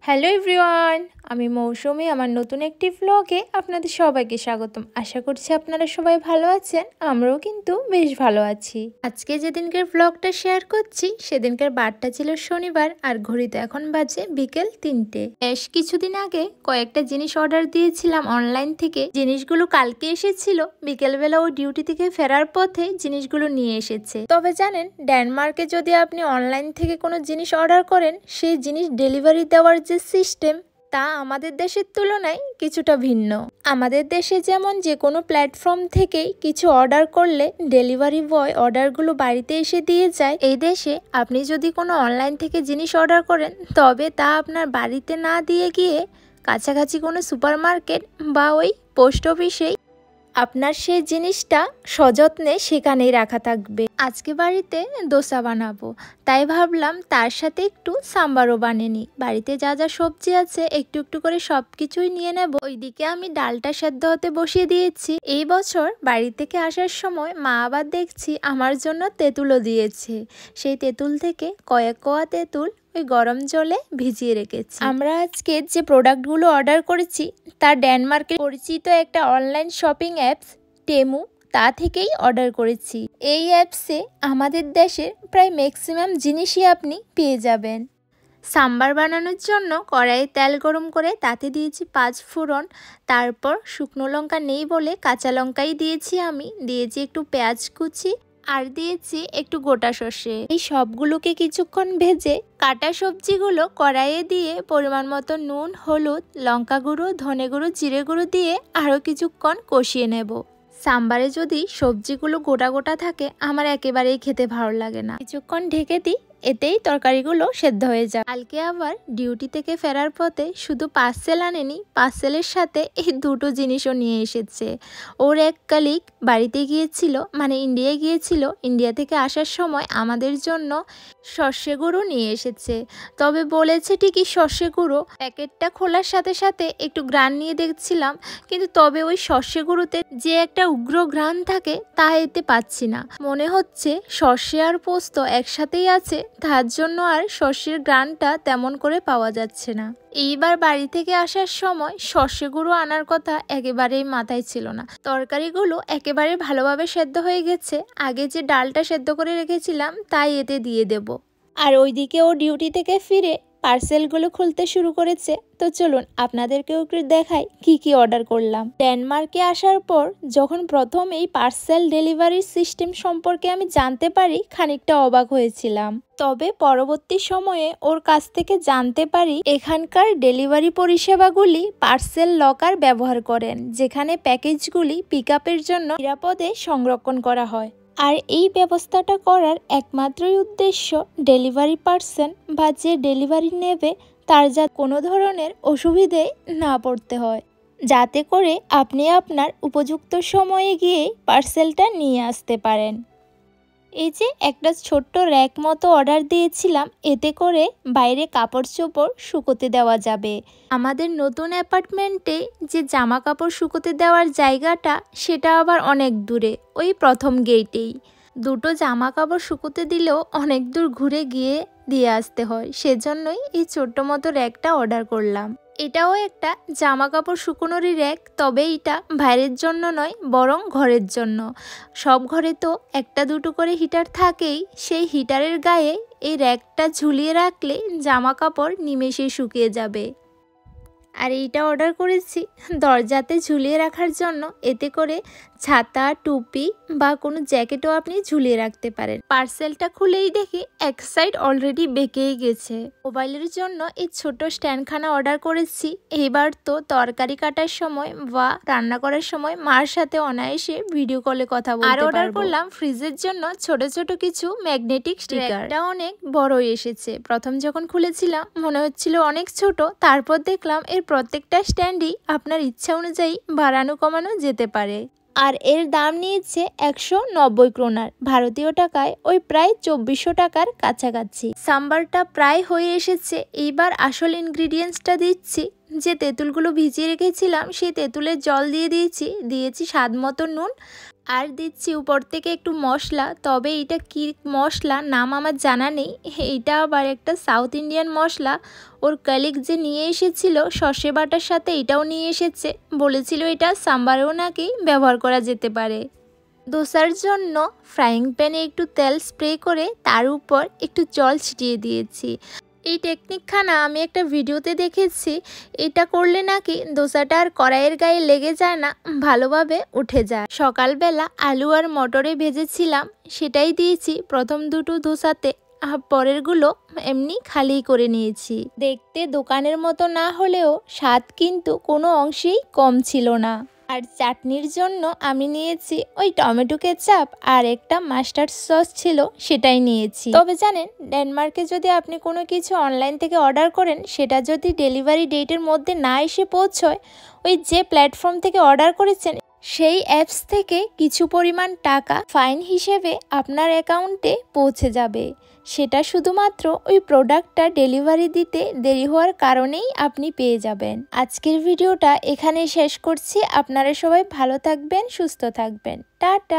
Hello everyone, আমি মৌসুমি। আমার নতুন একটি ভ্লগে আপনাদের সবাইকে স্বাগতম। আশা করছি আপনারা সবাই ভালো আছেন, আমরাও কিন্তু বেশ ভালো আছি। আজকে যেদিনকার ভ্লগটা শেয়ার করছি সেদিনকার বারটা ছিল শনিবার, আর ঘড়িতে এখন বাজে বিকেল 3টে। বেশ কিছুদিন আগে কয়েকটা জিনিস অর্ডার দিয়েছিলাম অনলাইন থেকে। জিনিসগুলো কালকে এসেছিল, বিকেলবেলা ও ডিউটি থেকে ফেরার পথে জিনিসগুলো নিয়ে এসেছে। তবে জানেন, ডেনমার্কে যদি আপনি অনলাইন থেকে কোনো জিনিস অর্ডার করেন, সেই জিনিস ডেলিভারি দেওয়ার যে সিস্টেম তা আমাদের দেশের তুলনায় কিছুটা ভিন্ন। আমাদের দেশে যেমন যে কোনো প্ল্যাটফর্ম থেকেই কিছু অর্ডার করলে ডেলিভারি বয় অর্ডারগুলো বাড়িতে এসে দিয়ে যায়, এই দেশে আপনি যদি কোনো অনলাইন থেকে জিনিস অর্ডার করেন তবে তা আপনার বাড়িতে না দিয়ে গিয়ে কাছাকাছি কোনো সুপারমার্কেট বা ওই পোস্ট অফিসেই আপনার সেই জিনিসটা সযত্নে সেখানেই রাখা থাকবে। আজকে বাড়িতে দোসা বানাবো, তাই ভাবলাম তার সাথে একটু সাম্বারও বানিয়ে নিই। বাড়িতে যা যা সবজি আছে একটু একটু করে সব কিছুই নিয়ে নেব। ওইদিকে আমি ডালটা সেদ্ধ হতে বসিয়ে দিয়েছি। এই বছর বাড়ি থেকে আসার সময় মা আবার দেখছি আমার জন্য তেঁতুলও দিয়েছে। সেই তেঁতুল থেকে কয়েক কোয়া তেঁতুল ওই গরম জলে ভিজিয়ে রেখেছি। আমরা আজকে যে প্রোডাক্টগুলো অর্ডার করেছি তা ডেনমার্কের পরিচিত একটা অনলাইন শপিং অ্যাপস টেমু, তা থেকেই অর্ডার করেছি। এই অ্যাপসে আমাদের দেশের প্রায় ম্যাক্সিমাম জিনিসই আপনি পেয়ে যাবেন। সাম্বার বানানোর জন্য কড়াইয়ে তেল গরম করে তাতে দিয়েছি 5 ফোড়ন, তারপর শুকনো লঙ্কা নেই বলে কাঁচা লঙ্কাই দিয়েছি। আমি দিয়েছি একটু পেঁয়াজ কুচি আর দিয়েছি একটু গোটা সর্ষে। এই সবগুলোকে কিছুক্ষণ ভেজে কাটা সবজিগুলো কড়াইয়ে দিয়ে পরিমাণ মতো নুন, হলুদ, লঙ্কা গুঁড়ো, ধনে গুঁড়ো, জিরে গুঁড়ো দিয়ে আরও কিছুক্ষণ কষিয়ে নেব। সাম্বারে যদি সবজিগুলো গোটা গোটা থাকে আমার একেবারেই খেতে ভালো লাগে না। কিছুক্ষণ ঢেকে দিই, এতেই তরকারিগুলো সেদ্ধ হয়ে যায়। কালকে আবার ডিউটি থেকে ফেরার পথে শুধু পার্সেল আনেনি, পার্সেলের সাথে এই দুটো জিনিসও নিয়ে এসেছে। ওর এক কলিগ বাড়িতে গিয়েছিল, মানে ইন্ডিয়ায় গিয়েছিল, ইন্ডিয়া থেকে আসার সময় আমাদের জন্য সর্ষে গুঁড়ো নিয়ে এসেছে। তবে বলেছে ঠিকই সর্ষে গুঁড়ো, প্যাকেটটা খোলার সাথে সাথে একটু ঘ্রাণ নিয়ে দেখছিলাম, কিন্তু তবে ওই সর্ষে গুঁড়োতে যে একটা উগ্র ঘ্রাণ থাকে তা এতে পাচ্ছি না। মনে হচ্ছে সর্ষে আর পোস্ত একসাথেই আছে, তার জন্য আর সর্ষের ঘ্রাণটা তেমন করে পাওয়া যাচ্ছে না। এইবার বাড়ি থেকে আসার সময় সর্ষে গুঁড়ো আনার কথা একেবারেই মাথায় ছিল না। তরকারিগুলো একেবারে ভালোভাবে সেদ্ধ হয়ে গেছে। আগে যে ডালটা সেদ্ধ করে রেখেছিলাম তাই এতে দিয়ে দেব। আর ওইদিকে ও ডিউটি থেকে ফিরে পার্সেলগুলো খুলতে শুরু করেছে। তো চলুন আপনাদেরকেও একটু দেখাই কি কি অর্ডার করলাম। ডেনমার্কে আসার পর যখন প্রথম এই পার্সেল ডেলিভারির সিস্টেম সম্পর্কে আমি জানতে পারি, খানিকটা অবাক হয়েছিলাম। তবে পরবর্তী সময়ে ওর কাছ থেকে জানতে পারি এখানকার ডেলিভারি পরিষেবাগুলি পার্সেল লকার ব্যবহার করেন, যেখানে প্যাকেজগুলি পিকআপের জন্য নিরাপদে সংরক্ষণ করা হয়। আর এই ব্যবস্থাটা করার একমাত্রই উদ্দেশ্য ডেলিভারি পার্সন বা যে ডেলিভারি নেবে তার যা কোনো ধরনের অসুবিধে না পড়তে হয়, যাতে করে আপনি আপনার উপযুক্ত সময়ে গিয়ে পার্সেলটা নিয়ে আসতে পারেন। এই যে একটা ছোট্ট র্যাক মতো অর্ডার দিয়েছিলাম, এতে করে বাইরে কাপড় চোপড় শুকোতে দেওয়া যাবে। আমাদের নতুন অ্যাপার্টমেন্টে যে জামা কাপড় শুকোতে দেওয়ার জায়গাটা সেটা আবার অনেক দূরে, ওই প্রথম গেটেই। দুটো জামা কাপড় শুকোতে দিলেও অনেক দূর ঘুরে গিয়ে দিয়ে আসতে হয়, সেজন্যই এই ছোট্ট মতো র্যাকটা অর্ডার করলাম। এটাও একটা জামা কাপড় শুকোনোরই র্যাক, তবে এটা বাইরের জন্য নয় বরং ঘরের জন্য। সব ঘরে তো একটা দুটো করে হিটার থাকেই, সেই হিটারের গায়ে এই র্যাকটা ঝুলিয়ে রাখলে জামা কাপড় নিমেষে শুকিয়ে যাবে। আর এইটা অর্ডার করেছি দরজাতে ঝুলিয়ে রাখার জন্য, এতে করে ছাতা, টুপি বা কোনো জ্যাকেটও আপনি ঝুলিয়ে রাখতে পারেন। পার্সেলটা খুলেই দেখি এক সাইড অলরেডি বেঁকেই গেছে। মোবাইলের জন্য এই ছোট স্ট্যান্ডখানা অর্ডার করেছি। এইবার তো তরকারি কাটার সময় বা রান্না করার সময় মার সাথে অনায়াসে ভিডিও কলে কথা বলতে পারবো। আর অর্ডার করলাম ফ্রিজের জন্য ছোট ছোট কিছু ম্যাগনেটিক স্টিকার। এটা অনেক বড়ই এসেছে। প্রথম যখন খুলেছিলাম মনে হচ্ছিল অনেক ছোট, তারপর দেখলাম এর প্রত্যেকটা স্ট্যান্ডই আপনার ইচ্ছা অনুযায়ী বাড়ানো কমানো যেতে পারে। আর এর দাম নিয়েছে 190 ক্রোনার, ভারতীয় টাকায় ওই প্রায় 2400 টাকার কাছাকাছি। সাম্বারটা প্রায় হয়ে এসেছে, এইবার আসল ইনগ্রিডিয়েন্টসটা দিচ্ছি। যে তেঁতুলগুলো ভিজিয়ে রেখেছিলাম সেই তেঁতুলের জল দিয়েছি স্বাদ মতো নুন, আর দিচ্ছি উপর থেকে একটু মশলা। তবে এটা কি মশলা নাম আমার জানা নেই, এইটা আবার একটা সাউথ ইন্ডিয়ান মশলা। ওর কলিগ যে নিয়ে এসেছিল সর্ষে বাটার সাথে এটাও নিয়ে এসেছে, বলেছিল এটা সাম্বারেও নাকি ব্যবহার করা যেতে পারে। দোসার জন্য ফ্রাইং প্যানে একটু তেল স্প্রে করে তার উপর একটু জল ছিটিয়ে দিয়েছি। এই টেকনিকখানা আমি একটা ভিডিওতে দেখেছি, এটা করলে নাকি দোসাটা আর কড়াইয়ের গায়ে লেগে যায় না, ভালোভাবে উঠে যায়। সকালবেলা আলু আর মটরে ভেজেছিলাম, সেটাই দিয়েছি প্রথম দুটো দোসাতে, পরেরগুলো এমনি খালি করে নিয়েছি। দেখতে দোকানের মতো না হলেও স্বাদ কিন্তু কোনো অংশেই কম ছিল না। আর চাটনির জন্য আমি নিয়েছি ওই টমেটো কেচাপ, আর একটা মাস্টার্ড সস ছিল সেটাই নিয়েছি। তবে জানেন, ডেনমার্কে যদি আপনি কোনো কিছু অনলাইন থেকে অর্ডার করেন, সেটা যদি ডেলিভারি ডেটের মধ্যে না এসে পৌঁছয়, ওই যে প্ল্যাটফর্ম থেকে অর্ডার করেছেন সেই অ্যাপস থেকে কিছু পরিমাণ টাকা ফাইন হিসেবে আপনার অ্যাকাউন্টে পৌঁছে যাবে। সেটা শুধুমাত্র ওই প্রোডাক্টটা ডেলিভারি দিতে দেরি হওয়ার কারণেই আপনি পেয়ে যাবেন। আজকের ভিডিওটা এখানেই শেষ করছি। আপনারা সবাই ভালো থাকবেন, সুস্থ থাকবেন। টাটা।